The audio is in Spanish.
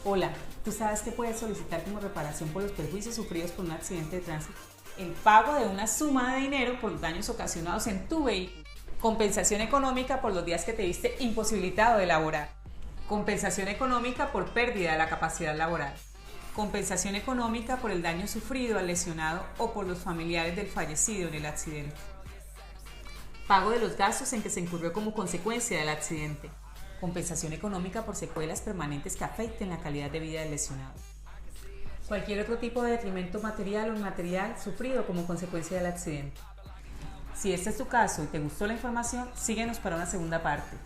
Hola, ¿tú sabes que puedes solicitar como reparación por los perjuicios sufridos por un accidente de tránsito? El pago de una suma de dinero por los daños ocasionados en tu vehículo. Compensación económica por los días que te viste imposibilitado de laborar. Compensación económica por pérdida de la capacidad laboral. Compensación económica por el daño sufrido al lesionado o por los familiares del fallecido en el accidente. Pago de los gastos en que se incurrió como consecuencia del accidente. Compensación económica por secuelas permanentes que afecten la calidad de vida del lesionado. Cualquier otro tipo de detrimento material o inmaterial sufrido como consecuencia del accidente. Si este es tu caso y te gustó la información, síguenos para una segunda parte.